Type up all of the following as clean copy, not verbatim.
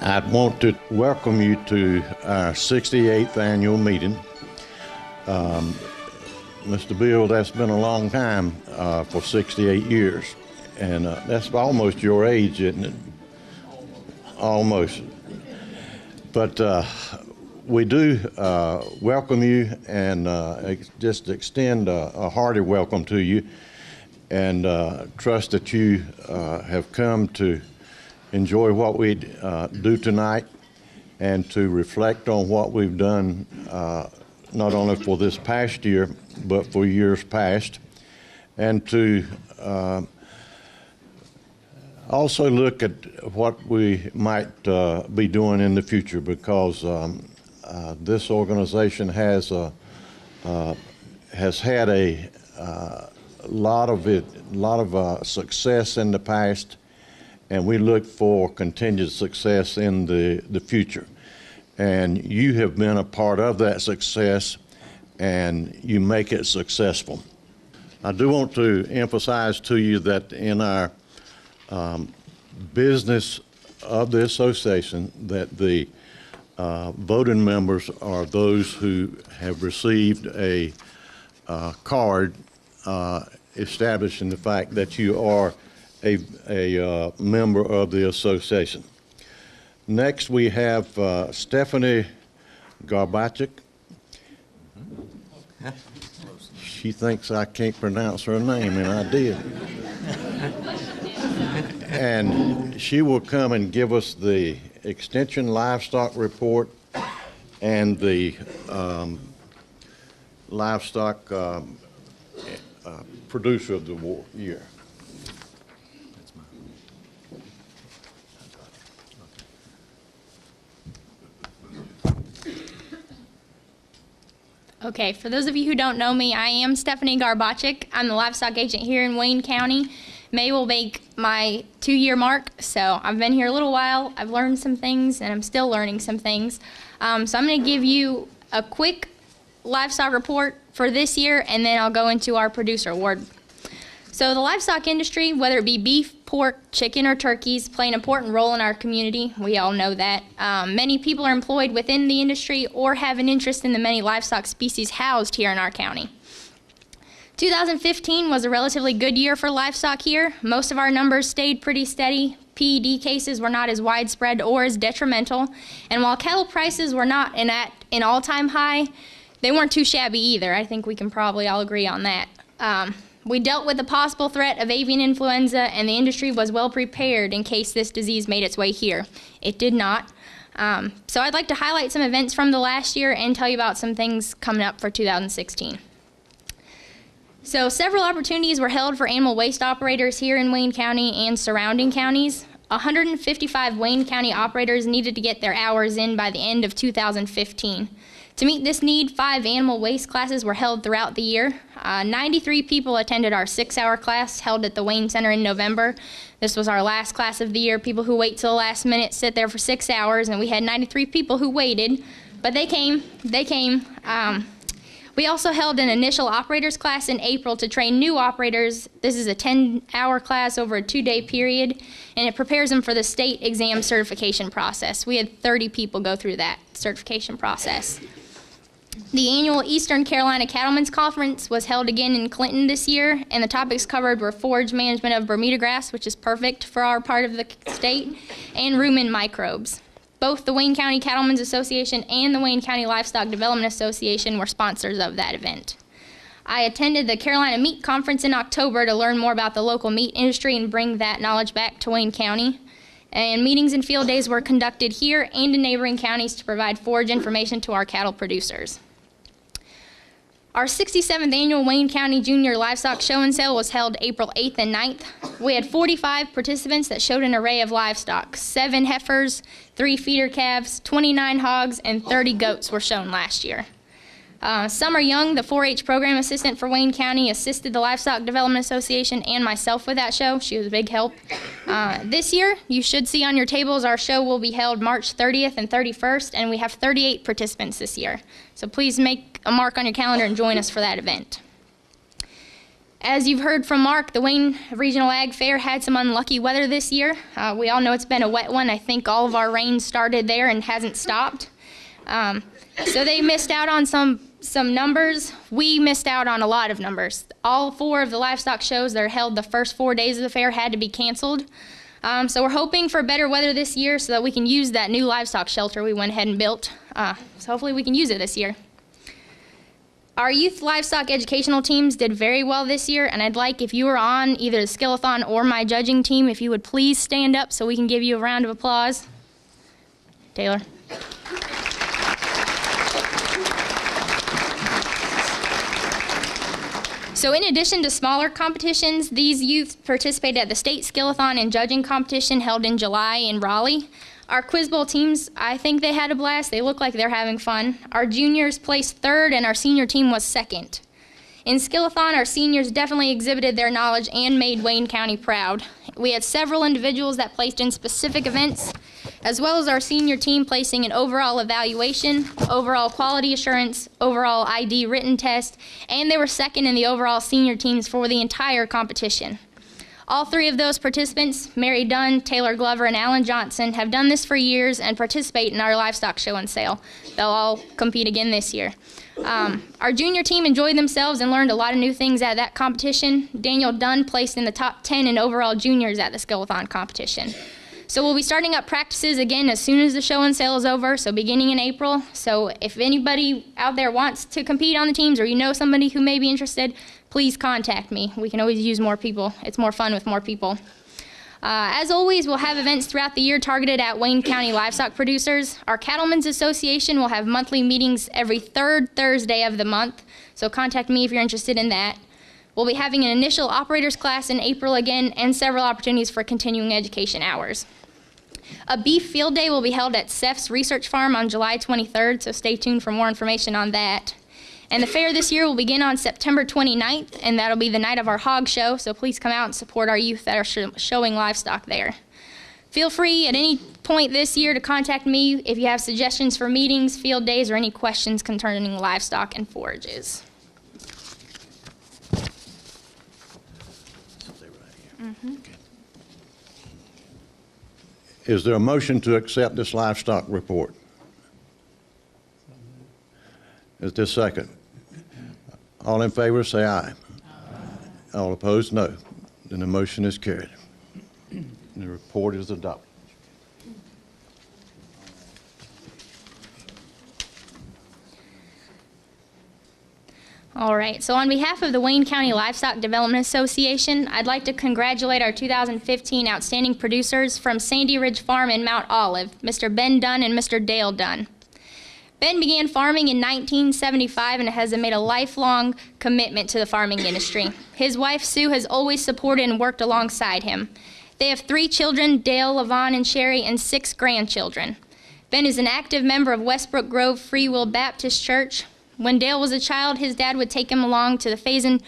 I want to welcome you to our 68th annual meeting. Mr. Bill, that's been a long time for 68 years. And that's almost your age, isn't it? Almost. But we do welcome you and just extend a hearty welcome to you, and trust that you have come to enjoy what we do tonight and to reflect on what we've done not only for this past year but for years past, and to also look at what we might be doing in the future, because this organization has had a lot of success in the past, and we look for continued success in the future. And you have been a part of that success, and you make it successful. I do want to emphasize to you that in our business of the association, that the voting members are those who have received a card establishing the fact that you are a member of the association. Next, we have Stephanie Garbacik. She thinks I can't pronounce her name, and I did. And she will come and give us the Extension Livestock Report and the Livestock Producer of the Year. Okay, for those of you who don't know me, I am Stephanie Garbacik. I'm the livestock agent here in Wayne County. May will make my 2-year mark, so I've been here a little while. I've learned some things, and I'm still learning some things. So I'm going to give you a quick livestock report for this year, and then I'll go into our producer award. So the livestock industry, whether it be beef, pork, chicken, or turkeys, play an important role in our community. We all know that. Many people are employed within the industry or have an interest in the many livestock species housed here in our county. 2015 was a relatively good year for livestock here. Most of our numbers stayed pretty steady. PED cases were not as widespread or as detrimental. And while cattle prices were not at an all-time high, they weren't too shabby either. I think we can probably all agree on that. We dealt with the possible threat of avian influenza, and the industry was well prepared in case this disease made its way here. It did not. So I'd like to highlight some events from the last year and tell you about some things coming up for 2016. So several opportunities were held for animal waste operators here in Wayne County and surrounding counties. 155 Wayne County operators needed to get their hours in by the end of 2015. To meet this need, 5 animal waste classes were held throughout the year. 93 people attended our 6-hour class held at the Wayne Center in November. This was our last class of the year. People who wait till the last minute sit there for 6 hours, and we had 93 people who waited, but they came. We also held an initial operators class in April to train new operators. This is a 10-hour class over a 2-day period, and it prepares them for the state exam certification process. We had 30 people go through that certification process. The annual Eastern Carolina Cattlemen's Conference was held again in Clinton this year, and the topics covered were forage management of Bermuda grass, which is perfect for our part of the state, and rumen microbes. Both the Wayne County Cattlemen's Association and the Wayne County Livestock Development Association were sponsors of that event. I attended the Carolina Meat Conference in October to learn more about the local meat industry and bring that knowledge back to Wayne County. And meetings and field days were conducted here and in neighboring counties to provide forage information to our cattle producers. Our 67th annual Wayne County Junior Livestock Show and Sale was held April 8th and 9th. We had 45 participants that showed an array of livestock. 7 heifers, 3 feeder calves, 29 hogs, and 30 goats were shown last year. Summer Young, the 4-H program assistant for Wayne County, assisted the Livestock Development Association and myself with that show. She was a big help. This year, you should see on your tables, our show will be held March 30th and 31st, and we have 38 participants this year. So please make a mark on your calendar and join us for that event. As you've heard from Mark, the Wayne Regional Ag Fair had some unlucky weather this year. We all know it's been a wet one. I think all of our rain started there and hasn't stopped. So they missed out on some numbers. We missed out on a lot of numbers. All 4 of the livestock shows that are held the first 4 days of the fair had to be canceled. So we're hoping for better weather this year so that we can use that new livestock shelter we went ahead and built. So hopefully we can use it this year. Our youth livestock educational teams did very well this year, and I'd like, if you were on either the Skillathon or my judging team, if you would please stand up so we can give you a round of applause. Taylor. So in addition to smaller competitions, these youth participated at the state Skillathon and judging competition held in July in Raleigh. Our Quiz Bowl teams, I think they had a blast. They look like they're having fun. Our juniors placed 3rd and our senior team was 2nd. In Skillathon, our seniors definitely exhibited their knowledge and made Wayne County proud. We had several individuals that placed in specific events, as well as our senior team placing in overall evaluation, overall quality assurance, overall ID written test, and they were 2nd in the overall senior teams for the entire competition. All 3 of those participants, Mary Dunn, Taylor Glover, and Alan Johnson, have done this for years and participate in our livestock show and sale. They'll all compete again this year. Our junior team enjoyed themselves and learned a lot of new things at that competition. Daniel Dunn placed in the top 10 in overall juniors at the Skillathon competition. So we'll be starting up practices again as soon as the show and sale is over, so beginning in April. So if anybody out there wants to compete on the teams or you know somebody who may be interested, please contact me. We can always use more people. It's more fun with more people. As always, we'll have events throughout the year targeted at Wayne County livestock producers. Our Cattlemen's Association will have monthly meetings every 3rd Thursday of the month, so contact me if you're interested in that. We'll be having an initial operators class in April again and several opportunities for continuing education hours. A beef field day will be held at Seth's Research Farm on July 23rd, so stay tuned for more information on that. And the fair this year will begin on September 29th, and that'll be the night of our hog show, so please come out and support our youth that are showing livestock there. Feel free at any point this year to contact me if you have suggestions for meetings, field days, or any questions concerning livestock and forages. Is there a motion to accept this livestock report? Is there a second? All in favor say aye. Aye. All opposed, no. Then the motion is carried. The report is adopted. All right, so on behalf of the Wayne County Livestock Development Association, I'd like to congratulate our 2015 outstanding producers from Sandy Ridge Farm in Mount Olive, Mr. Ben Dunn and Mr. Dale Dunn. Ben began farming in 1975 and has made a lifelong commitment to the farming industry. His wife, Sue, has always supported and worked alongside him. They have 3 children, Dale, Levon, and Sherry, and 6 grandchildren. Ben is an active member of Westbrook Grove Free Will Baptist Church. When Dale was a child, his dad would take him along to the Faison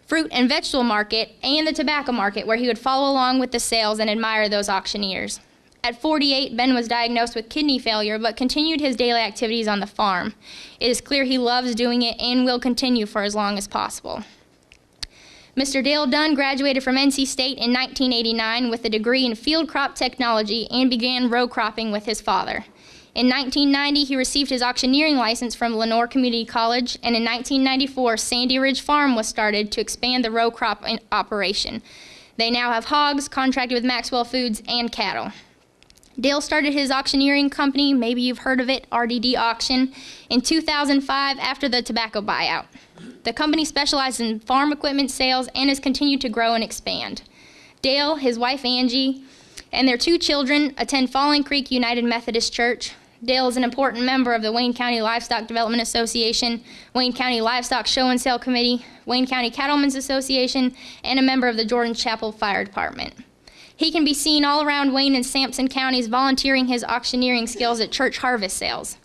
fruit and vegetable market and the tobacco market, where he would follow along with the sales and admire those auctioneers. At 48, Ben was diagnosed with kidney failure, but continued his daily activities on the farm. It is clear he loves doing it and will continue for as long as possible. Mr. Dale Dunn graduated from NC State in 1989 with a degree in field crop technology and began row cropping with his father. In 1990, he received his auctioneering license from Lenore Community College, and in 1994, Sandy Ridge Farm was started to expand the row crop operation. They now have hogs, contracted with Maxvill Foods, and cattle. Dale started his auctioneering company, maybe you've heard of it, RDD Auction, in 2005 after the tobacco buyout. The company specializes in farm equipment sales and has continued to grow and expand. Dale, his wife Angie, and their 2 children attend Falling Creek United Methodist Church. Dale is an important member of the Wayne County Livestock Development Association, Wayne County Livestock Show and Sale Committee, Wayne County Cattlemen's Association, and a member of the Jordan Chapel Fire Department. He can be seen all around Wayne and Sampson counties volunteering his auctioneering skills at church harvest sales.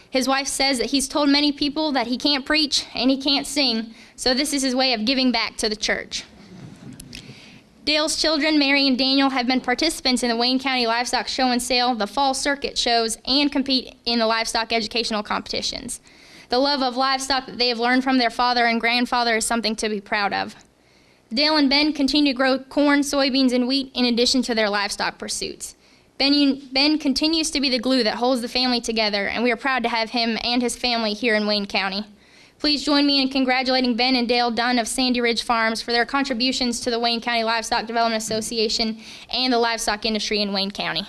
His wife says that he's told many people that he can't preach and he can't sing, so this is his way of giving back to the church. Dale's children, Mary and Daniel, have been participants in the Wayne County Livestock Show and Sale, the fall circuit shows, and compete in the livestock educational competitions. The love of livestock that they have learned from their father and grandfather is something to be proud of. Dale and Ben continue to grow corn, soybeans, and wheat in addition to their livestock pursuits. Ben continues to be the glue that holds the family together, and we are proud to have him and his family here in Wayne County. Please join me in congratulating Ben and Dale Dunn of Sandy Ridge Farms for their contributions to the Wayne County Livestock Development Association and the livestock industry in Wayne County.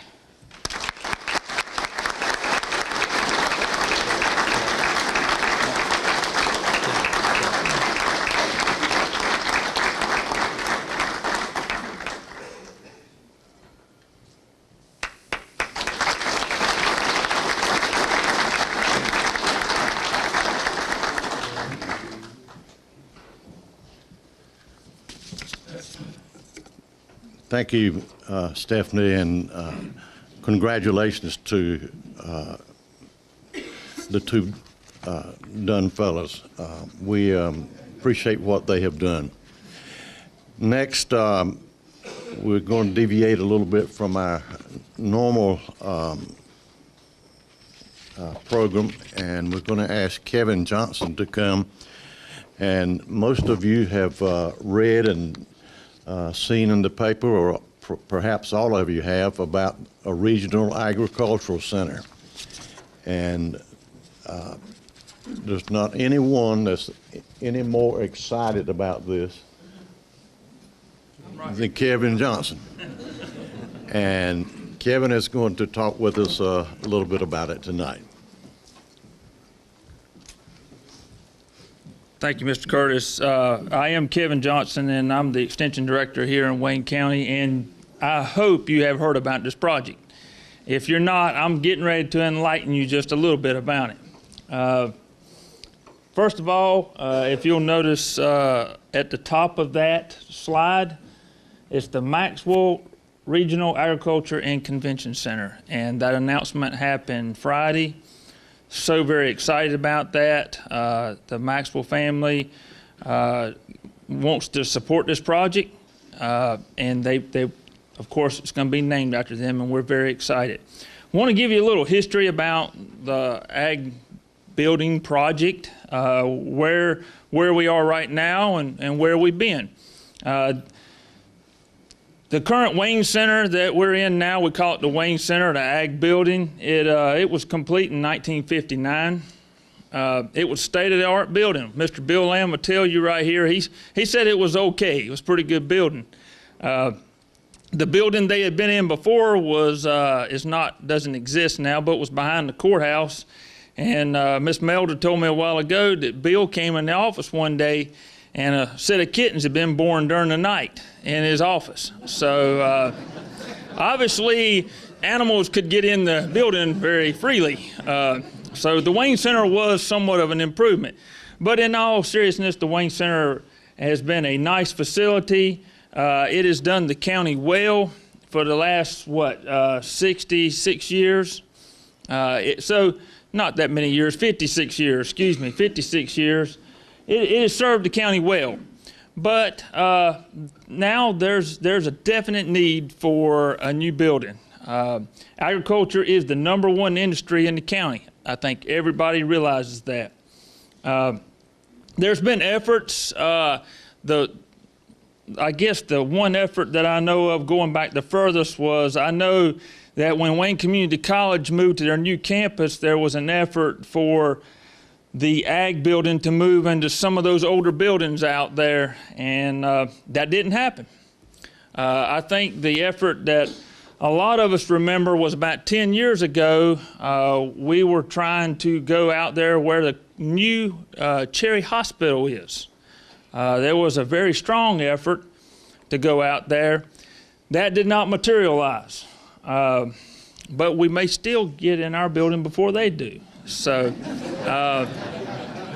Thank you, Stephanie, and congratulations to the two Dunn fellows. We appreciate what they have done. Next, we're going to deviate a little bit from our normal program, and we're going to ask Kevin Johnson to come. And most of you have read and seen in the paper, or perhaps all of you have, about a regional agricultural center. And there's not anyone that's any more excited about this than Kevin Johnson. And Kevin is going to talk with us a little bit about it tonight. Thank you, Mr. Curtis. I am Kevin Johnson, and I'm the Extension Director here in Wayne County, and I hope you have heard about this project. If you're not, I'm getting ready to enlighten you just a little bit about it. First of all, if you'll notice at the top of that slide, it's the Maxvill Regional Agriculture and Convention Center, and that announcement happened Friday. So very excited about that. The Maxvill family wants to support this project, and they, of course, it's going to be named after them, and we're very excited. I want to give you a little history about the ag building project, where we are right now and where we've been. The current Wayne Center that we're in now, we call it the Wayne Center, the ag building. It was complete in 1959. It was state-of-the-art building. Mr. Bill Lamb will tell you right here, he said it was okay. It was a pretty good building. The building they had been in before doesn't exist now, but was behind the courthouse. And Miss Melder told me a while ago that Bill came in the office one day and a set of kittens had been born during the night in his office. So obviously animals could get in the building very freely. So the Wayne Center was somewhat of an improvement. But in all seriousness, the Wayne Center has been a nice facility. It has done the county well for the last, 66 years. So not that many years, 56 years, 56 years. It has served the county well, but now there's a definite need for a new building. Agriculture is the #1 industry in the county. I think everybody realizes that. There's been efforts. I guess the one effort that I know of going back the furthest was, I know that when Wayne Community College moved to their new campus, there was an effort for the ag building to move into some of those older buildings out there, and that didn't happen. I think the effort that a lot of us remember was about 10 years ago. We were trying to go out there where the new Cherry Hospital is. There was a very strong effort to go out there. That did not materialize, but we may still get in our building before they do. So,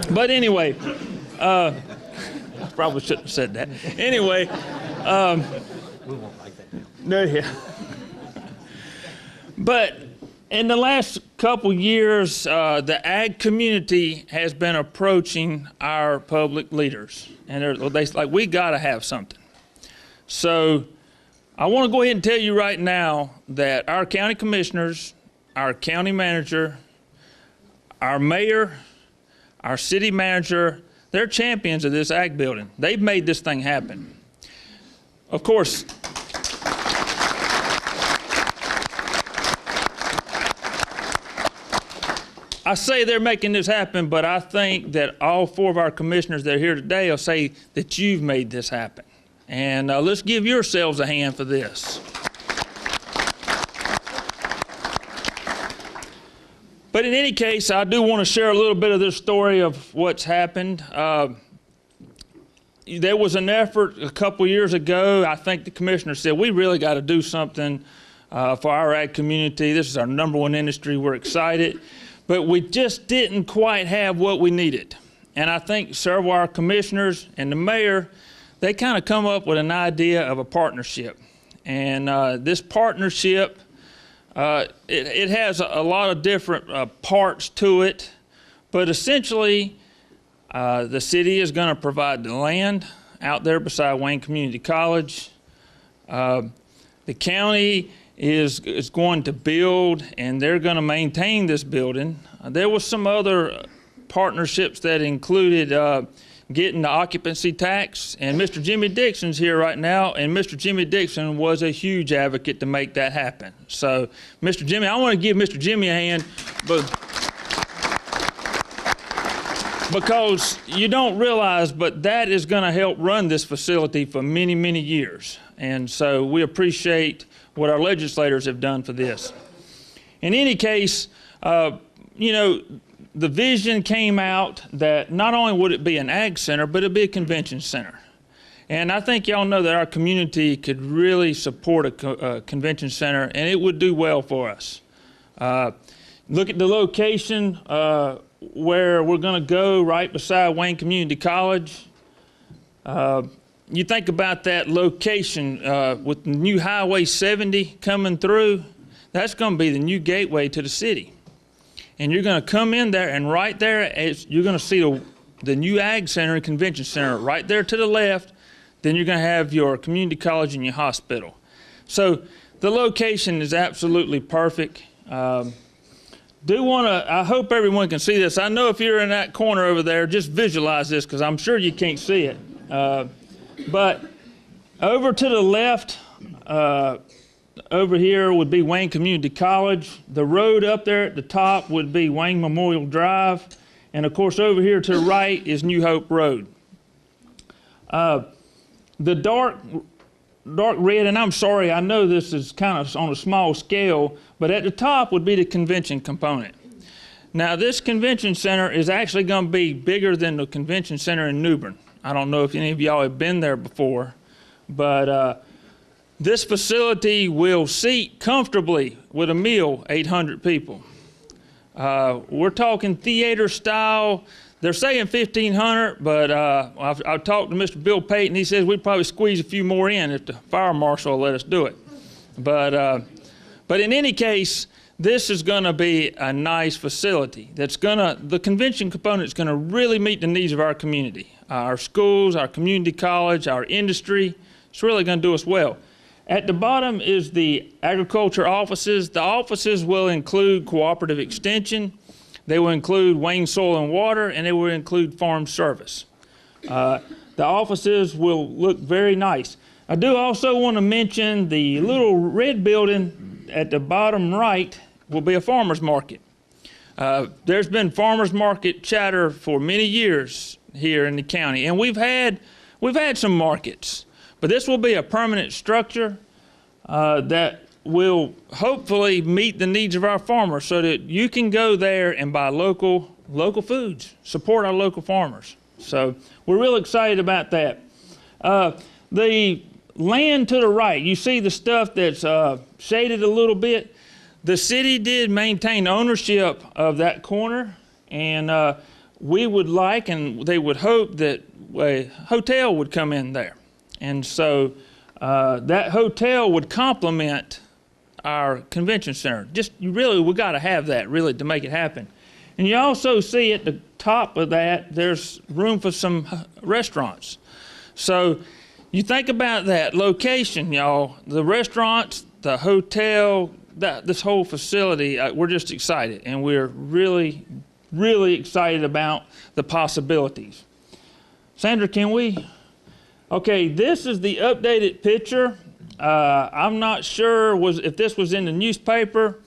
but anyway, I probably shouldn't have said that. Anyway, we won't like that now. No, yeah. But in the last couple years, the ag community has been approaching our public leaders, and they're like, we got to have something. So I want to go ahead and tell you right now that our county commissioners, our county manager, our mayor, our city manager, they're champions of this ag building. They've made this thing happen. Of course, I say they're making this happen, but I think that all 4 of our commissioners that are here today will say that you've made this happen. And let's give yourselves a hand for this. But in any case, I do want to share a little bit of this story of what's happened. There was an effort a couple years ago. I think the commissioner said, we really got to do something for our ag community. This is our #1 industry. We're excited. But we just didn't quite have what we needed. And I think several of our commissioners and the mayor, they kind of come up with an idea of a partnership. And this partnership, it has a lot of different parts to it. But essentially, the city is going to provide the land out there beside Wayne Community College. The county is going to build, and they're going to maintain this building. There was some other partnerships that included getting the occupancy tax, and Mr. Jimmy Dixon's here right now, and Mr. Jimmy Dixon was a huge advocate to make that happen. So, Mr. Jimmy, I want to give Mr. Jimmy a hand, because you don't realize, but that is going to help run this facility for many, many years. And so we appreciate what our legislators have done for this. In any case, you know, the vision came out that not only would it be an ag center, but it'd be a convention center. And I think y'all know that our community could really support a convention center, and it would do well for us. Look at the location where we're going to go, right beside Wayne Community College. You think about that location with the new Highway 70 coming through, that's going to be the new gateway to the city. And you're going to come in there, and right there, you're going to see the new Ag Center and Convention Center right there to the left. Then you're going to have your community college and your hospital. So the location is absolutely perfect. I hope everyone can see this. I know if you're in that corner over there, just visualize this, because I'm sure you can't see it. But over to the left, over here would be Wayne Community College. The road up there at the top would be Wayne Memorial Drive. And of course, over here to the right is New Hope Road. The dark red, and I'm sorry, I know this is kind of on a small scale, but at the top would be the convention component. Now, this convention center is actually going to be bigger than the convention center in New Bern. I don't know if any of y'all have been there before, but this facility will seat comfortably with a meal 800 people. We're talking theater style. They're saying 1,500, but I've talked to Mr. Bill Payton. He says we'd probably squeeze a few more in if the fire marshal will let us do it. But in any case, this is going to be a nice facility. The convention component is going to really meet the needs of our community, our schools, our community college, our industry. It's really going to do us well. At the bottom is the agriculture offices. The offices will include cooperative extension. They will include Wayne Soil and Water, and they will include farm service. The offices will look very nice. I do also want to mention the little red building at the bottom right will be a farmer's market. There's been farmer's market chatter for many years here in the county, and we've had some markets, but this will be a permanent structure that will hopefully meet the needs of our farmers so that you can go there and buy local foods, support our local farmers. So we're real excited about that. The land to the right, you see the stuff that's shaded a little bit. The city did maintain ownership of that corner, and we would like, and they would hope that a hotel would come in there. And so that hotel would complement our convention center. We got to have that really to make it happen. And you also see at the top of that, there's room for some restaurants. So you think about that location, y'all, the restaurants, the hotel, this whole facility, we're just excited, and we're really, really excited about the possibilities. Sandra, can we Okay, this is the updated picture. I'm not sure if this was in the newspaper.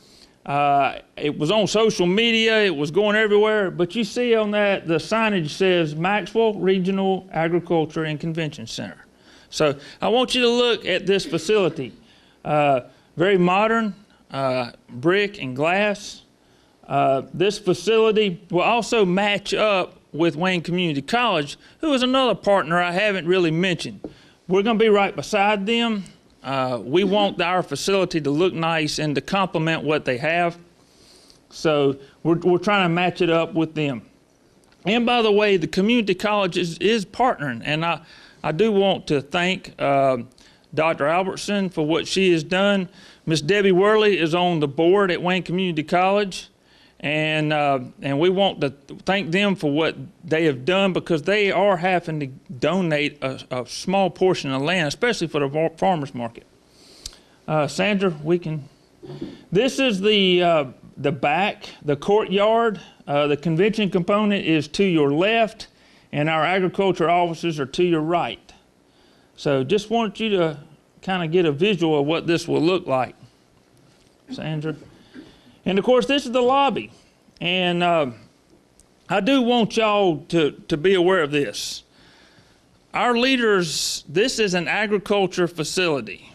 It was on social media. It was going everywhere. But you see on that, the signage says Maxvill Regional Agriculture and Convention Center. So I want you to look at this facility. Very modern, brick and glass. This facility will also match up with Wayne Community College, who is another partner I haven't really mentioned. We're going to be right beside them. We want our facility to look nice and to complement what they have. So we're trying to match it up with them. And by the way, the community college is partnering. And I do want to thank Dr. Albertson for what she has done. Miss Debbie Worley is on the board at Wayne Community College. And we want to thank them for what they have done, because they are having to donate a small portion of land, especially for the farmers market. Sandra, we can. This is the back, the courtyard. The convention component is to your left, and our agriculture offices are to your right. So just want you to kind of get a visual of what this will look like, Sandra. And of course, this is the lobby. And I do want y'all to be aware of this. Our leaders, this is an agriculture facility.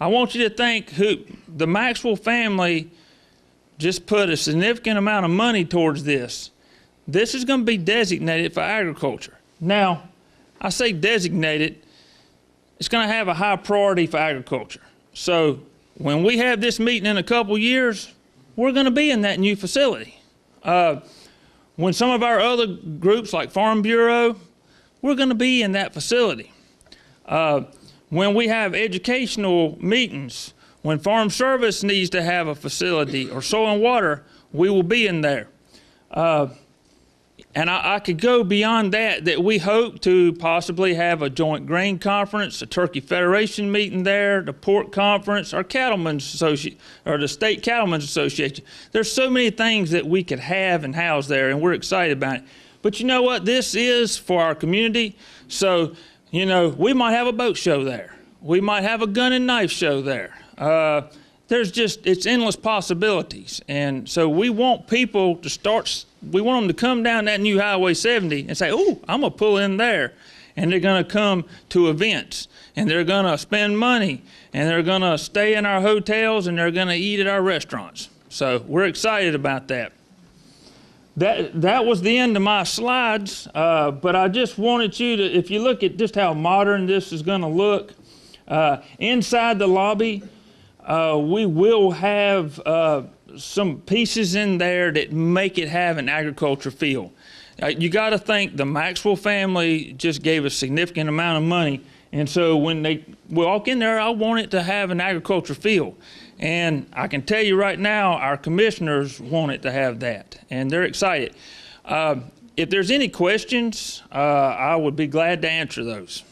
I want you to think the Maxvill family just put a significant amount of money towards this. This is going to be designated for agriculture. Now, I say designated, it's going to have a high priority for agriculture. So when we have this meeting in a couple years, we're going to be in that new facility. When some of our other groups like Farm Bureau, we're going to be in that facility. When we have educational meetings, when Farm Service needs to have a facility, or Soil and Water, we will be in there. And I could go beyond that we hope to possibly have a joint grain conference, a Turkey Federation meeting there, the pork conference, our Cattlemen's Association, or the State Cattlemen's Association. There's so many things that we could have and house there, and we're excited about it. But you know what? This is for our community. So, you know, we might have a boat show there. We might have a gun and knife show there. It's endless possibilities. And so we want people to we want them to come down that new Highway 70 and say, oh, I'm going to pull in there. And they're going to come to events, and they're going to spend money, and they're going to stay in our hotels, and they're going to eat at our restaurants. So we're excited about that. That was the end of my slides, but I just wanted you to, if you look at just how modern this is going to look, inside the lobby, we will have some pieces in there that make it have an agriculture feel. You got to think the Maxvill family just gave a significant amount of money, and so when they walk in there, I want it to have an agriculture feel. And I can tell you right now, our commissioners want it to have that, and they're excited. If there's any questions, I would be glad to answer those.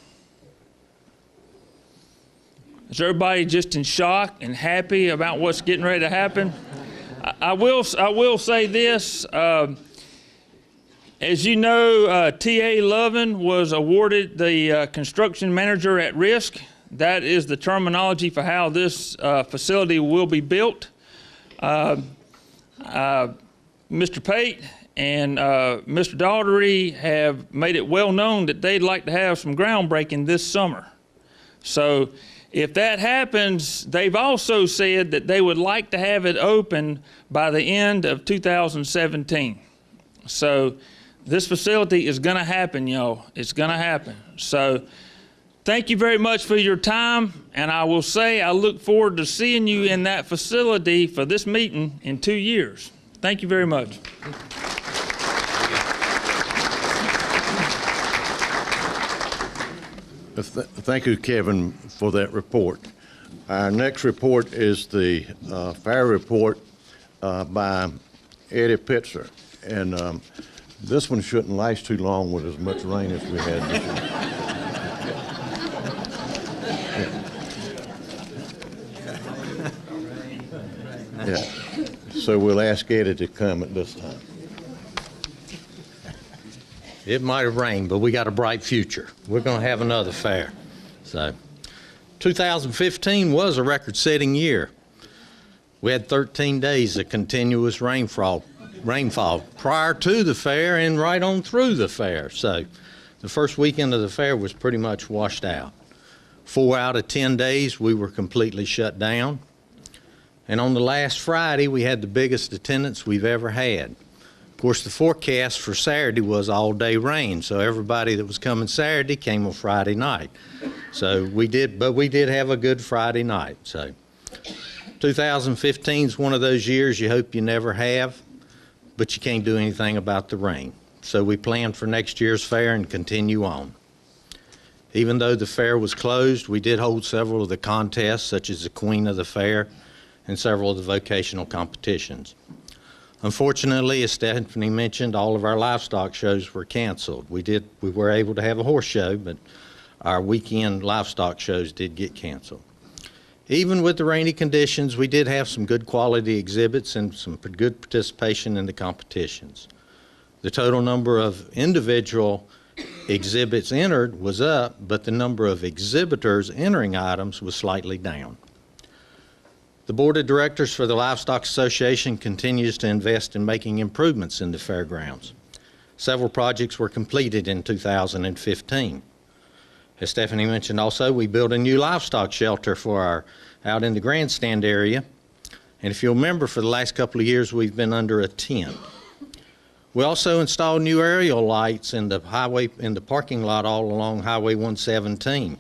Is everybody just in shock and happy about what's getting ready to happen? I will say this. As you know, T.A. Lovin was awarded the construction manager at risk. That is the terminology for how this facility will be built. Mr. Pate and Mr. Daugherty have made it well known that they'd like to have some groundbreaking this summer. So if that happens, they've also said that they would like to have it open by the end of 2017. So this facility is going to happen, y'all. It's going to happen. So thank you very much for your time, and I will say I look forward to seeing you in that facility for this meeting in 2 years. Thank you very much. Thank you, Kevin, for that report. Our next report is the fire report by Eddie Pitzer. And this one shouldn't last too long with as much rain as we had this year. Yeah. So we'll ask Eddie to come at this time. It might have rained, but we got a bright future. We're going to have another fair. So 2015 was a record-setting year. We had 13 days of continuous rainfall prior to the fair and right on through the fair. So the first weekend of the fair was pretty much washed out. 4 out of 10 days we were completely shut down. And on the last Friday we had the biggest attendance we've ever had. Of course, the forecast for Saturday was all-day rain, so everybody that was coming Saturday came on Friday night. So we did have a good Friday night. So 2015 is one of those years you hope you never have, but you can't do anything about the rain. So we plan for next year's fair and continue on. Even though the fair was closed, we did hold several of the contests, such as the Queen of the Fair and several of the vocational competitions. Unfortunately, as Stephanie mentioned, all of our livestock shows were canceled. We were able to have a horse show, but our weekend livestock shows did get canceled. Even with the rainy conditions, we did have some good quality exhibits and some good participation in the competitions. The total number of individual exhibits entered was up, but the number of exhibitors entering items was slightly down. The Board of Directors for the Livestock Association continues to invest in making improvements in the fairgrounds. Several projects were completed in 2015. As Stephanie mentioned also, we built a new livestock shelter for out in the grandstand area. And if you'll remember, for the last couple of years, we've been under a tent. We also installed new aerial lights in the parking lot all along Highway 117.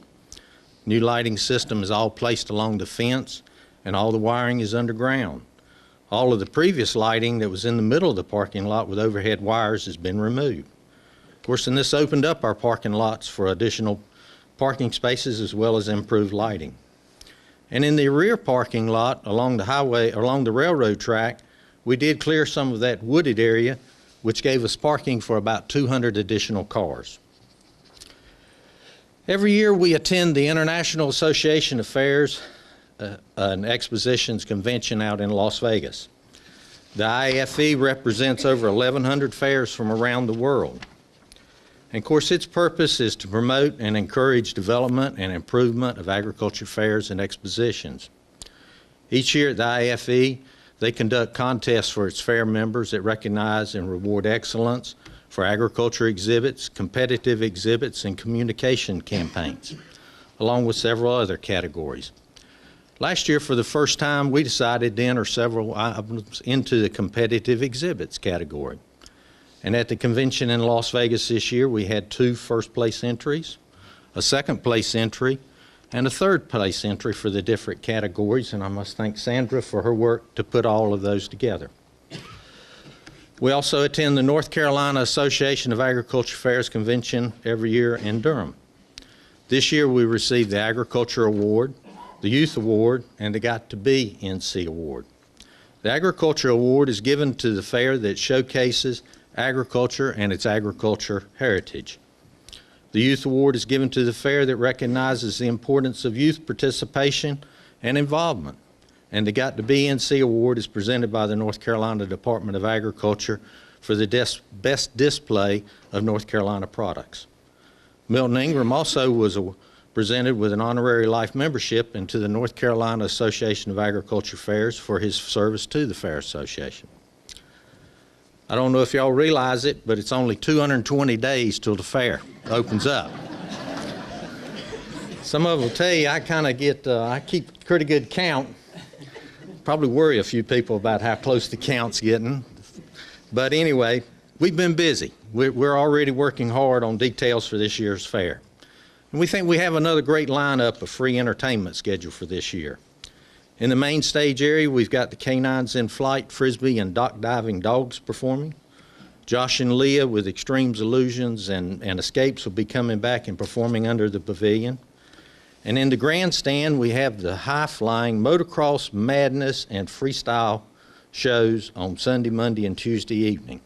New lighting system is all placed along the fence, and all the wiring is underground. All of the previous lighting that was in the middle of the parking lot with overhead wires has been removed. Of course, and this opened up our parking lots for additional parking spaces as well as improved lighting. And in the rear parking lot along the railroad track, we did clear some of that wooded area, which gave us parking for about 200 additional cars. Every year we attend the International Association of Fairs, an expositions convention out in Las Vegas. The IAFE represents over 1,100 fairs from around the world. And of course, its purpose is to promote and encourage development and improvement of agriculture fairs and expositions. Each year at the IAFE, they conduct contests for its fair members that recognize and reward excellence for agriculture exhibits, competitive exhibits, and communication campaigns, along with several other categories. Last year, for the first time, we decided to enter several items into the competitive exhibits category. And at the convention in Las Vegas this year, we had 2 first-place entries, a second-place entry, and a third-place entry for the different categories. And I must thank Sandra for her work to put all of those together. We also attend the North Carolina Association of Agriculture Fairs Convention every year in Durham. This year, we received the Agriculture Award, the Youth Award, and the Got to Be NC Award. The Agriculture Award is given to the fair that showcases agriculture and its agriculture heritage. The Youth Award is given to the fair that recognizes the importance of youth participation and involvement. And the Got to Be NC Award is presented by the North Carolina Department of Agriculture for the best display of North Carolina products. Milton Ingram also was presented with an honorary life membership into the North Carolina Association of Agriculture Fairs for his service to the Fair Association. I don't know if y'all realize it, but it's only 220 days till the fair opens up. Some of them will tell you I keep pretty good count. Probably worry a few people about how close the count's getting. But anyway, we've been busy. We're already working hard on details for this year's fair. And we think we have another great lineup of free entertainment scheduled for this year. In the main stage area, we've got the Canines in Flight, Frisbee, and Dock Diving Dogs performing. Josh and Leah with Extremes Illusions and Escapes will be coming back and performing under the pavilion. And in the grandstand, we have the High Flying, Motocross, Madness, and Freestyle shows on Sunday, Monday, and Tuesday evening.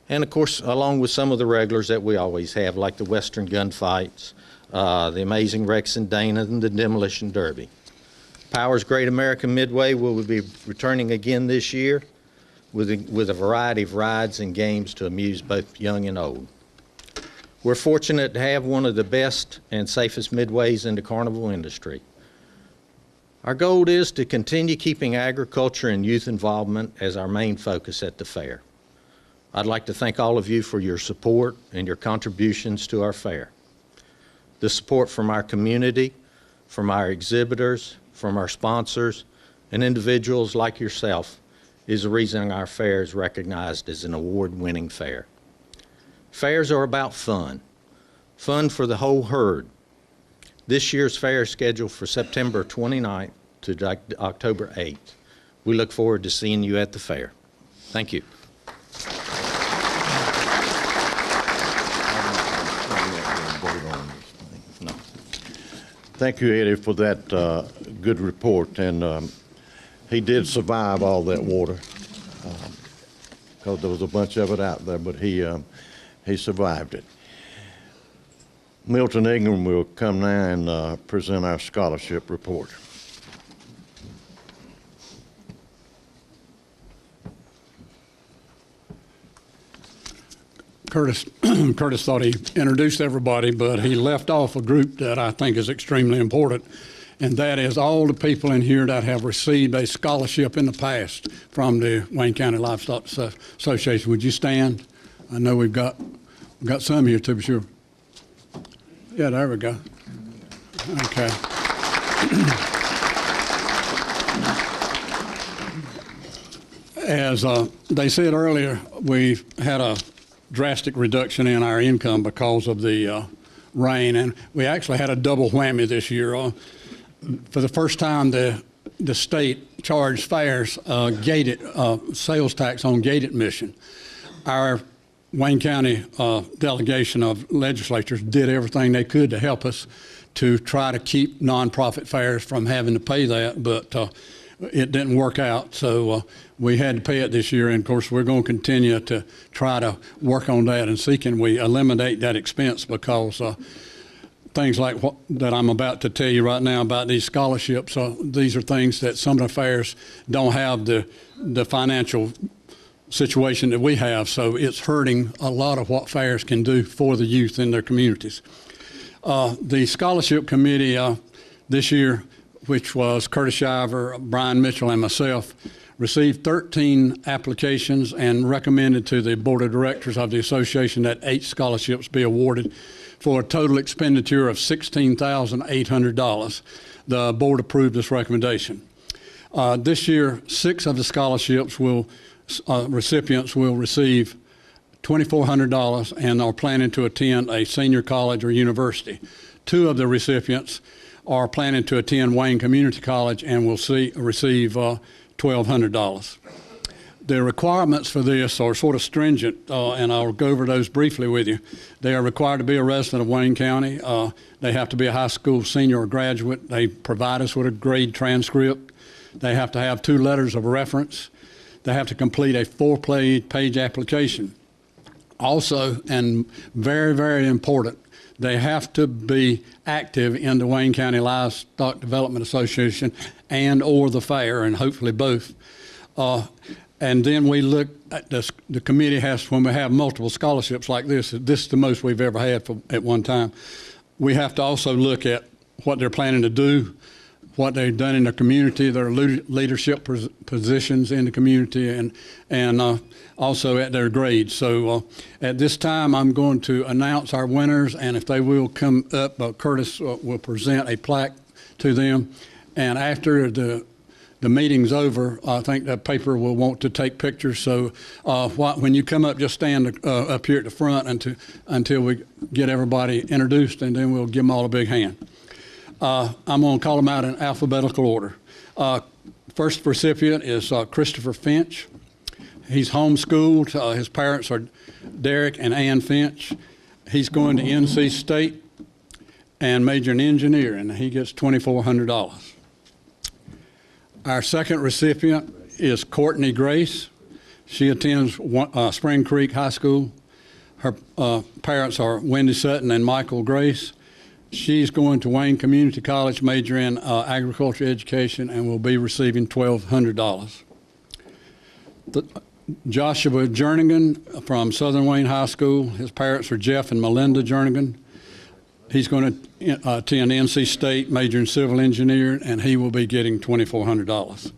And of course, along with some of the regulars that we always have, like the Western Gunfights, the Amazing Rex and Dana, and the Demolition Derby. Powers Great American Midway will be returning again this year with a variety of rides and games to amuse both young and old. We're fortunate to have one of the best and safest midways in the carnival industry. Our goal is to continue keeping agriculture and youth involvement as our main focus at the fair. I'd like to thank all of you for your support and your contributions to our fair. The support from our community, from our exhibitors, from our sponsors, and individuals like yourself is the reason our fair is recognized as an award-winning fair. Fairs are about fun for the whole herd. This year's fair is scheduled for September 29th to October 8th. We look forward to seeing you at the fair. Thank you. Thank you, Eddie, for that good report. And he did survive all that water because there was a bunch of it out there, but he survived it. Milton Ingram will come now and present our scholarship report. Curtis thought he introduced everybody, but he left off a group that I think is extremely important, and that is all the people in here that have received a scholarship in the past from the Wayne County Livestock Association. Would you stand? I know we've got some here to be sure. Yeah, there we go. Okay. As they said earlier, we've had a drastic reduction in our income because of the rain, and we actually had a double whammy this year. For the first time, the state charged fairs gated sales tax on gate admission. Our Wayne County delegation of legislators did everything they could to help us to try to keep nonprofit fairs from having to pay that, but it didn't work out, so we had to pay it this year, and of course we're going to continue to try to work on that and see can we eliminate that expense, because things like what that I'm about to tell you right now about these scholarships, these are things that some of the fairs don't have the financial situation that we have, so it's hurting a lot of what fairs can do for the youth in their communities. The scholarship committee this year, which was Curtis Shiver, Brian Mitchell, and myself, received 13 applications and recommended to the board of directors of the association that 8 scholarships be awarded for a total expenditure of $16,800. The board approved this recommendation. This year, 6 of the scholarships recipients will receive $2,400 and are planning to attend a senior college or university. 2 of the recipients are planning to attend Wayne Community College and will receive $1,200. The requirements for this are sort of stringent, and I'll go over those briefly with you. They are required to be a resident of Wayne County. They have to be a high school senior or graduate. They provide us with a grade transcript. They have to have 2 letters of reference. They have to complete a 4-page application. Also, and very, very important, they have to be active in the Wayne County Livestock Development Association and or the fair, and hopefully both. And then we look at the committee has, when we have multiple scholarships like this is the most we've ever had at one time. We have to also look at what they're planning to do, what they've done in the community, their leadership positions in the community, and also at their grades. So at this time, I'm going to announce our winners, and if they will come up, Curtis will present a plaque to them. And after the meeting's over, I think that paper will want to take pictures. So when you come up, just stand up here at the front until we get everybody introduced, and then we'll give them all a big hand. I'm going to call them out in alphabetical order. First recipient is Christopher Finch. He's homeschooled. His parents are Derek and Ann Finch. He's going to NC State and major in engineering, and he gets $2,400. Our second recipient is Courtney Grace. She attends Spring Creek High School. Her parents are Wendy Sutton and Michael Grace. She's going to Wayne Community College, major in agriculture education, and will be receiving $1,200. Joshua Jernigan from Southern Wayne High School. His parents are Jeff and Melinda Jernigan. He's going to attend NC State, major in civil engineering, and he will be getting $2,400.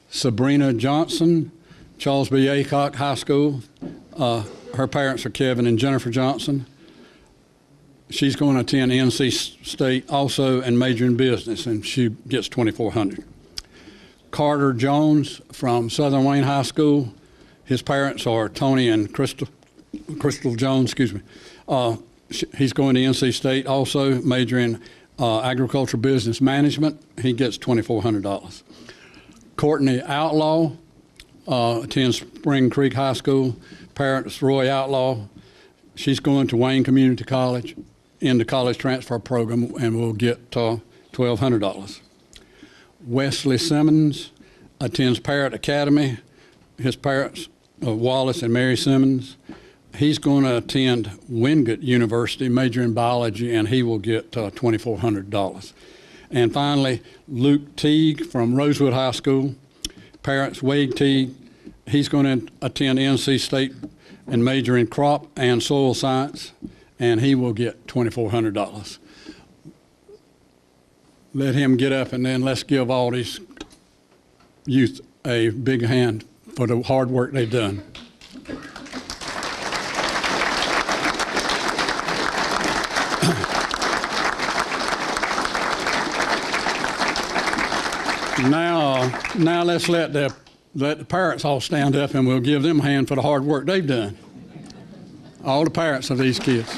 Sabrina Johnson, Charles B. Aycock High School. Her parents are Kevin and Jennifer Johnson. She's going to attend NC State also and major in business, and she gets $2,400. Carter Jones from Southern Wayne High School. His parents are Tony and Crystal Jones, excuse me. He's going to NC State also, major in agricultural business management. He gets $2,400. Courtney Outlaw attends Spring Creek High School. Parents Roy Outlaw. She's going to Wayne Community College in the college transfer program and will get $1,200. Wesley Simmons attends Parrott Academy. His parents are Wallace and Mary Simmons. He's going to attend Wingate University, major in biology, and he will get $2,400. And finally, Luke Teague from Rosewood High School. Parents Wade Teague. He's going to attend NC State and major in crop and soil science, and he will get $2,400. Let him get up, and then let's give all these youth a big hand for the hard work they've done. Now let's let the parents all stand up, and we'll give them a hand for the hard work they've done. All the parents of these kids.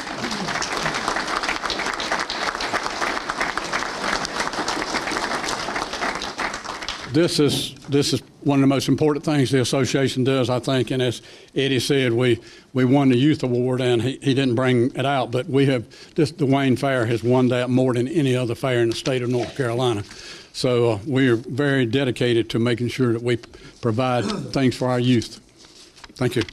This is one of the most important things the association does, I think, and as Eddie said, we won the youth award, and he didn't bring it out, but the Wayne Fair has won that more than any other fair in the state of North Carolina. So we are very dedicated to making sure that we provide things for our youth. Thank you.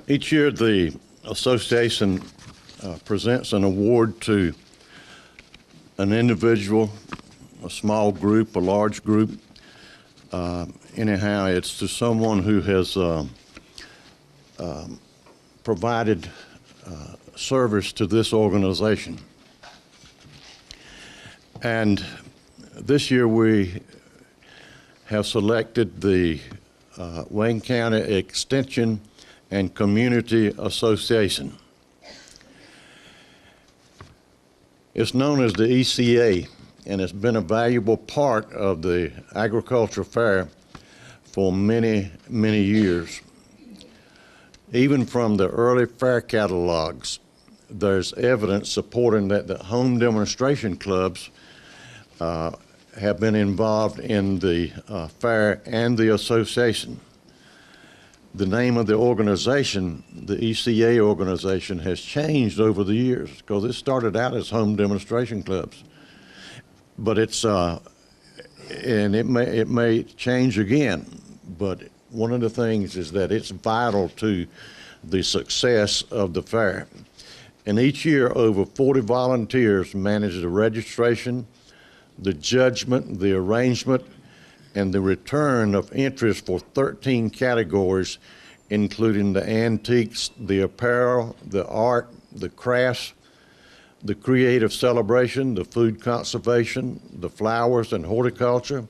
Each year, the association presents an award to an individual, a small group, a large group. Anyhow, it's to someone who has provided service to this organization. And this year we have selected the Wayne County Extension and Community Association. It's known as the ECA, and it's been a valuable part of the agriculture fair for many, many years. Even from the early fair catalogs, there's evidence supporting that the home demonstration clubs have been involved in the fair and the association. The name of the organization, the ECA organization, has changed over the years because it started out as home demonstration clubs. But it's, and it may change again, but one of the things is that it's vital to the success of the fair. And each year, over 40 volunteers manage the registration, the judgment, the arrangement, and the return of interest for 13 categories, including the antiques, the apparel, the art, the crafts, the creative celebration, the food conservation, the flowers and horticulture,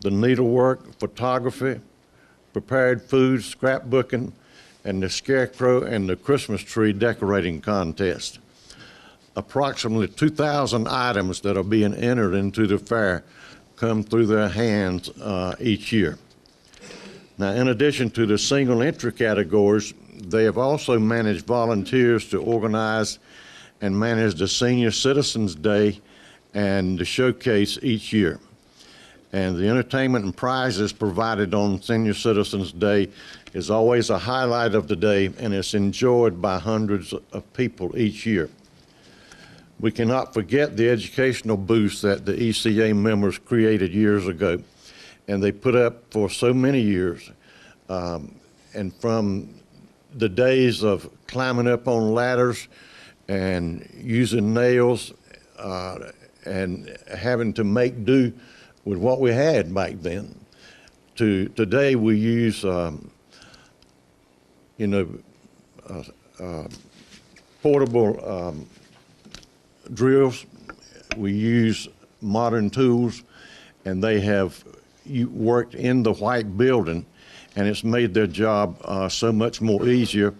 the needlework, photography, prepared foods, scrapbooking, and the scarecrow and the Christmas tree decorating contest. Approximately 2,000 items that are being entered into the fair come through their hands each year. Now, in addition to the single entry categories, they have also managed volunteers to organize and manage the Senior Citizens Day and the showcase each year. And the entertainment and prizes provided on Senior Citizens Day is always a highlight of the day, and it's enjoyed by hundreds of people each year. We cannot forget the educational booths that the ECA members created years ago, and they put up for so many years. And from the days of climbing up on ladders and using nails and having to make do with what we had back then. Today we use, portable drills. We use modern tools, and they have worked in the white building, and it's made their job so much more easier.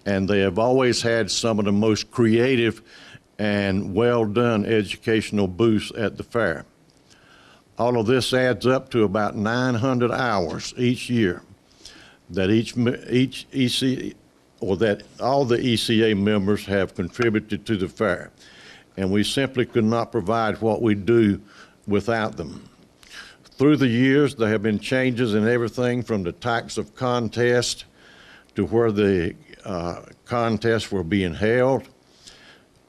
And they have always had some of the most creative and well-done educational booths at the fair. All of this adds up to about 900 hours each year that all the ECA members have contributed to the fair. And we simply could not provide what we do without them. Through the years, there have been changes in everything from the types of contests to where the contests were being held,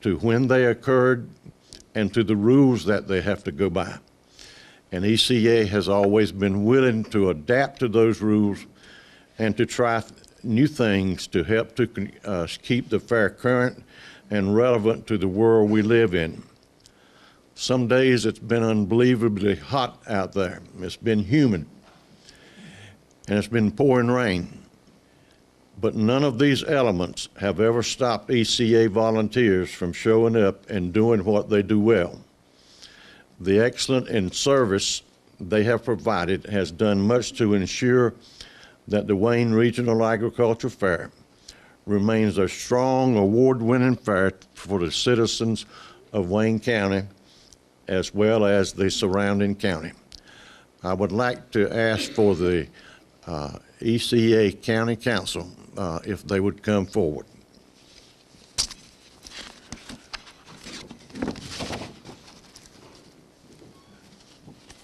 to when they occurred, and to the rules that they have to go by. And ECA has always been willing to adapt to those rules and to try new things to help to keep the fair current and relevant to the world we live in. Some days it's been unbelievably hot out there. It's been humid, and it's been pouring rain. But none of these elements have ever stopped ECA volunteers from showing up and doing what they do well. The excellence in service they have provided has done much to ensure that the Wayne Regional Agriculture Fair remains a strong, award-winning fair for the citizens of Wayne County as well as the surrounding county. I would like to ask for the ECA County Council if they would come forward.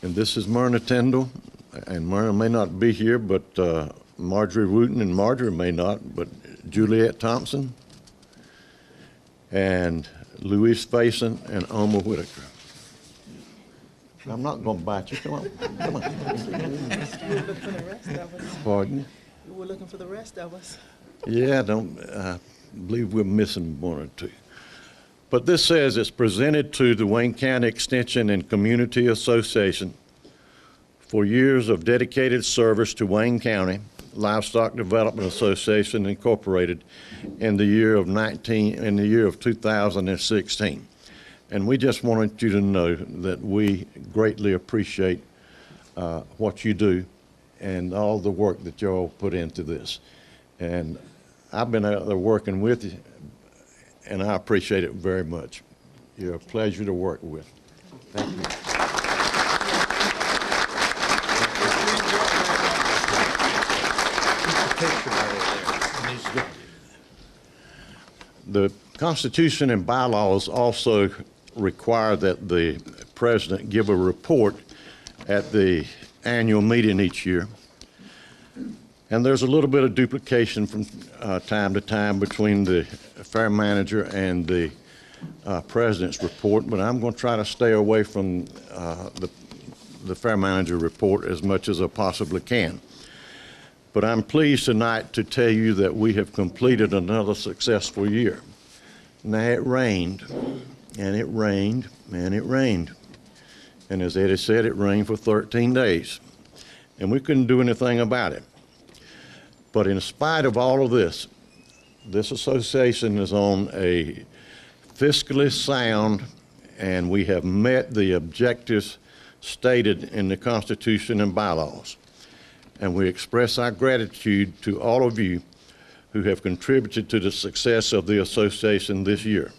And this is Myrna Tyndall, and Myrna may not be here, but Marjorie Wooten and Marjorie may not, but Juliet Thompson, and Louise Faison, and Oma Whitaker. I'm not going to bite you. Come on. Come on. Pardon? We were looking for the rest of us. Yeah, I believe we're missing one or two. But this says it's presented to the Wayne County Extension and Community Association for years of dedicated service to Wayne County Livestock Development Association Incorporated in the year of 2016. And we just wanted you to know that we greatly appreciate what you do and all the work that you all put into this. And I've been out there working with you, and I appreciate it very much. You're a pleasure to work with. Thank you. The Constitution and bylaws also require that the president give a report at the annual meeting each year. And there's a little bit of duplication from time to time between the fair manager and the president's report, but I'm going to try to stay away from the fair manager report as much as I possibly can. But I'm pleased tonight to tell you that we have completed another successful year. Now, it rained, and it rained, and it rained. And as Eddie said, it rained for 13 days. And we couldn't do anything about it. But in spite of all of this, this association is on a fiscally sound, and we have met the objectives stated in the Constitution and bylaws. And we express our gratitude to all of you who have contributed to the success of the association this year.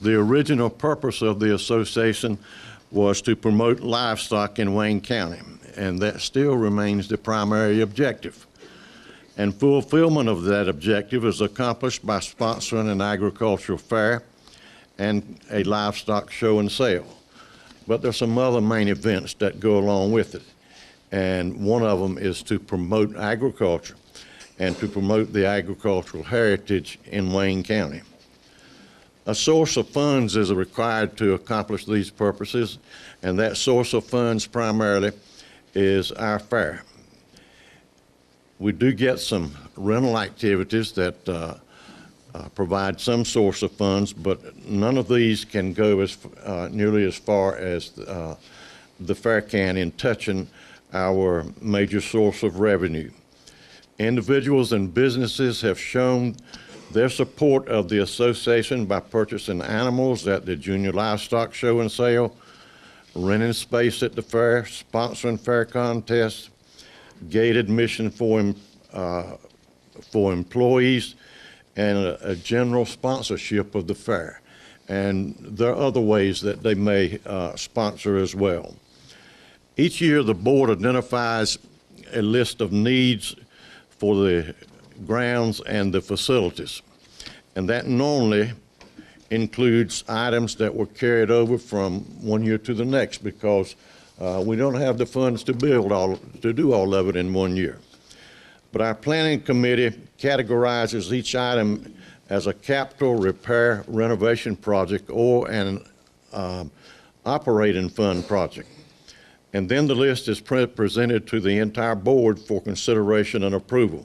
The original purpose of the association was to promote livestock in Wayne County, and that still remains the primary objective. And fulfillment of that objective is accomplished by sponsoring an agricultural fair and a livestock show and sale. But there's some other main events that go along with it. And one of them is to promote agriculture and to promote the agricultural heritage in Wayne County. A source of funds is required to accomplish these purposes, and that source of funds primarily is our fair. We do get some rental activities that provide some source of funds, but none of these can go as nearly as far as the fair can in touching our major source of revenue. Individuals and businesses have shown their support of the association by purchasing animals at the Junior Livestock Show and Sale, renting space at the fair, sponsoring fair contests, gate admission for employees, and a general sponsorship of the fair. And there are other ways that they may sponsor as well. Each year, the board identifies a list of needs for the grounds and the facilities. And that normally includes items that were carried over from one year to the next because we don't have the funds to do all of it in one year. But our planning committee categorizes each item as a capital repair renovation project or an operating fund project. And then the list is presented to the entire board for consideration and approval.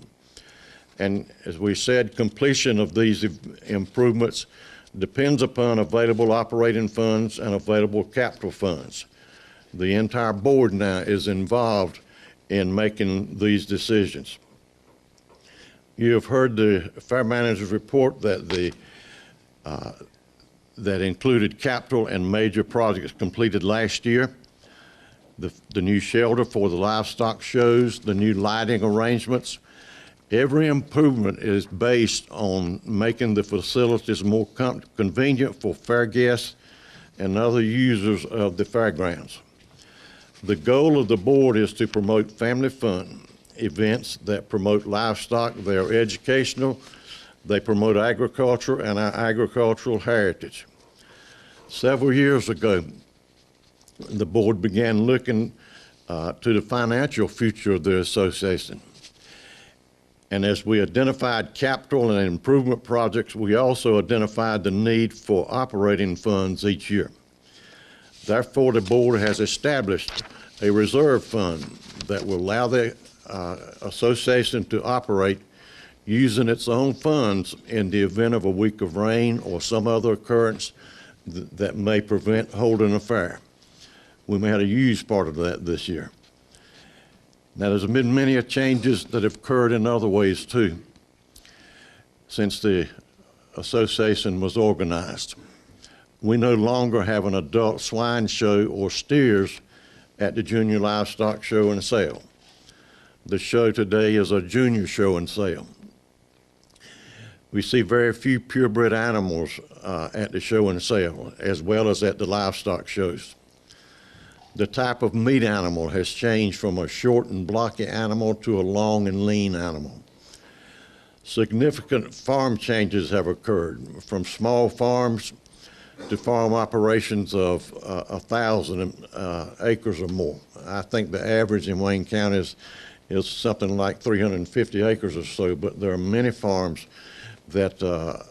And as we said, completion of these improvements depends upon available operating funds and available capital funds. The entire board now is involved in making these decisions. You have heard the fair manager's report that that included capital and major projects completed last year. The new shelter for the livestock shows, the new lighting arrangements. Every improvement is based on making the facilities more convenient for fair guests and other users of the fairgrounds. The goal of the board is to promote family fun events that promote livestock. They are educational, they promote agriculture and our agricultural heritage. Several years ago, the board began looking to the financial future of the association. And as we identified capital and improvement projects, we also identified the need for operating funds each year. Therefore, the board has established a reserve fund that will allow the association to operate using its own funds in the event of a week of rain or some other occurrence that may prevent holding a fair. We may have to use part of that this year. Now, there's been many changes that have occurred in other ways too since the association was organized. We no longer have an adult swine show or steers at the Junior Livestock Show and Sale. The show today is a junior show and sale. We see very few purebred animals at the show and sale, as well as at the livestock shows. The type of meat animal has changed from a short and blocky animal to a long and lean animal. Significant farm changes have occurred, from small farms to farm operations of 1,000 acres or more. I think the average in Wayne County is something like 350 acres or so, but there are many farms that the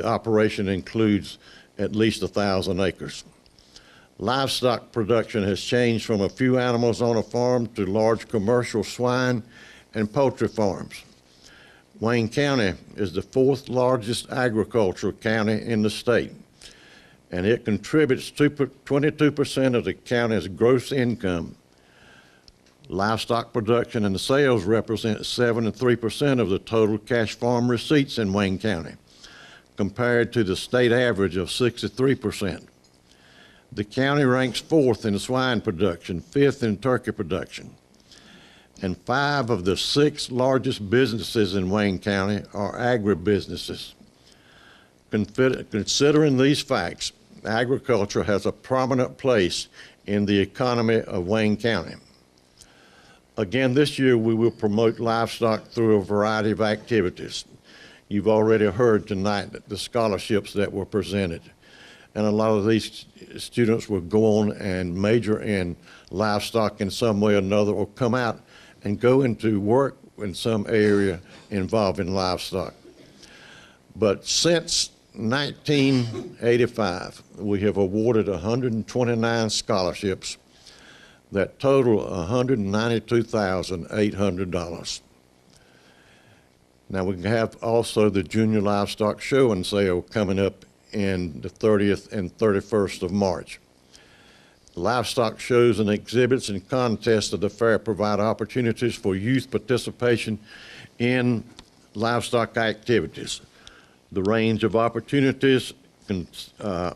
operation includes at least 1,000 acres. Livestock production has changed from a few animals on a farm to large commercial swine and poultry farms. Wayne County is the 4th largest agricultural county in the state, and it contributes to 22% of the county's gross income. Livestock production and sales represent 73% of the total cash farm receipts in Wayne County, compared to the state average of 63%. The county ranks 4th in swine production, 5th in turkey production, and 5 of the 6 largest businesses in Wayne County are agribusinesses. Considering these facts, agriculture has a prominent place in the economy of Wayne County. Again, this year we will promote livestock through a variety of activities. You've already heard tonight the scholarships that were presented. And a lot of these students will go on and major in livestock in some way or another, or come out and go into work in some area involving livestock. But since 1985, we have awarded 129 scholarships that total $192,800. Now, we have also the Junior Livestock Show and Sale coming up in the 30th and 31st of March. Livestock shows and exhibits and contests of the fair provide opportunities for youth participation in livestock activities. The range of opportunities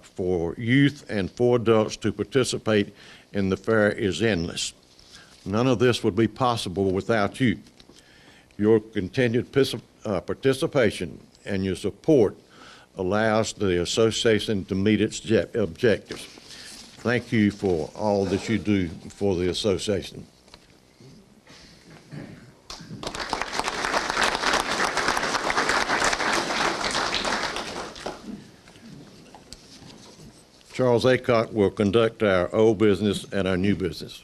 for youth and for adults to participate in the fair is endless. None of this would be possible without you. Your continued participation and your support allows the association to meet its objectives. Thank you for all that you do for the association. Charles Aycock will conduct our old business and our new business.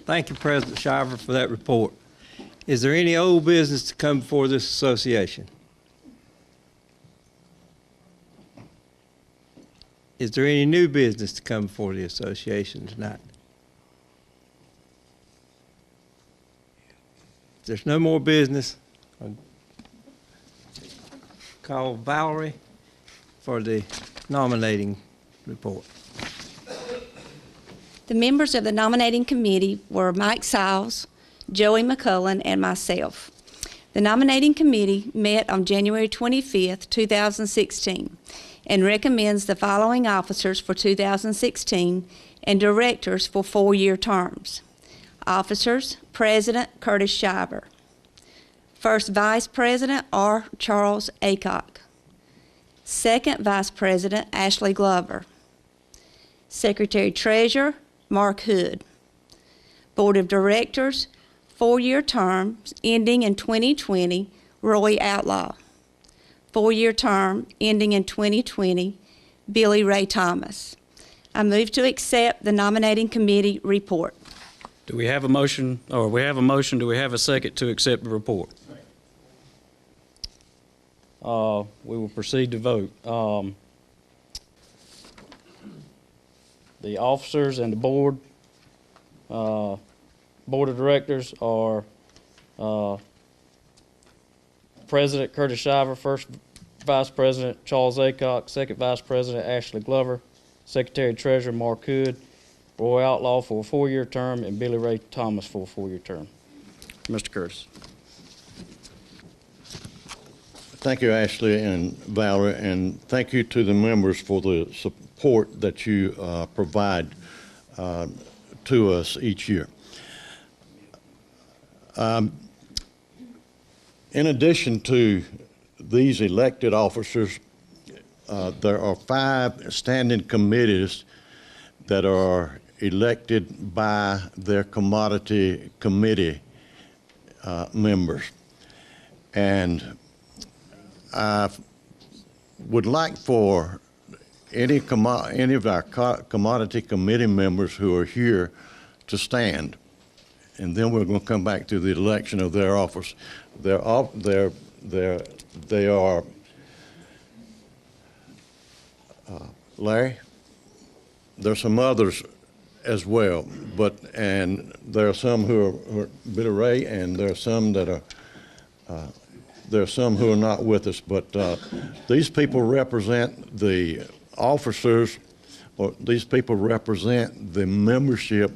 Thank you, President Shiver, for that report. Is there any old business to come before this association? Is there any new business to come before the association tonight? If there's no more business, I'll call Valerie for the nominating report. The members of the nominating committee were Mike Siles, Joey McCullen, and myself. The nominating committee met on January 25th, 2016, and recommends the following officers for 2016 and directors for 4-year terms. Officers: President Curtis Shiver. First Vice President R. Charles Aycock. Second Vice President Ashley Glover. Secretary Treasurer Mark Hood. Board of Directors, 4-year terms ending in 2020, Roy Outlaw. 4-year term ending in 2020, Billy Ray Thomas. I move to accept the nominating committee report. Do we have a motion, or we have a motion, do we have a second to accept the report? We will proceed to vote. The officers and the board of directors are President Curtis Shiver, First Vice President Charles Aycock, Second Vice President Ashley Glover, Secretary Treasurer Mark Hood, Roy Outlaw for a 4-year term, and Billy Ray Thomas for a 4-year term. Mr. Curtis. Thank you, Ashley and Valerie, and thank you to the members for the support that you provide to us each year. In addition to these elected officers, there are 5 standing committees that are elected by their commodity committee members. And I would like for any of our commodity committee members who are here to stand, and then we're going to come back to the election of their office. They are Larry. There's some others as well, and there are some who are Billy Ray, and there are some that are. There are some who are not with us, but these people represent the officers, or these people represent the membership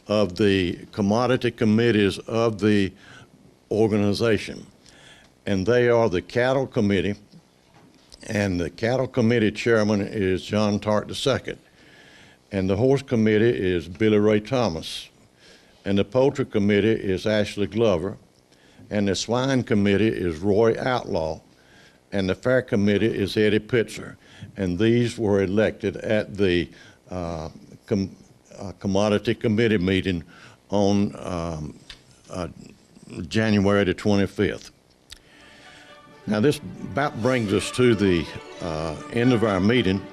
of the commodity committees of the organization. And they are the Cattle Committee, and the Cattle Committee chairman is John Tart II. And the Horse Committee is Billy Ray Thomas. And the Poultry Committee is Ashley Glover. And the Swine Committee is Roy Outlaw, and the Fair Committee is Eddie Pitzer. And these were elected at the Commodity Committee meeting on January the 25th. Now this about brings us to the end of our meeting.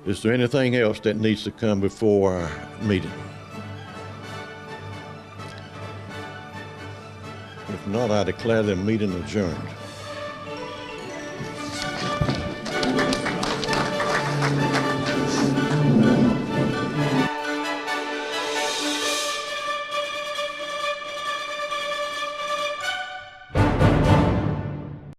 Is there anything else that needs to come before our meeting? If not, I declare the meeting adjourned.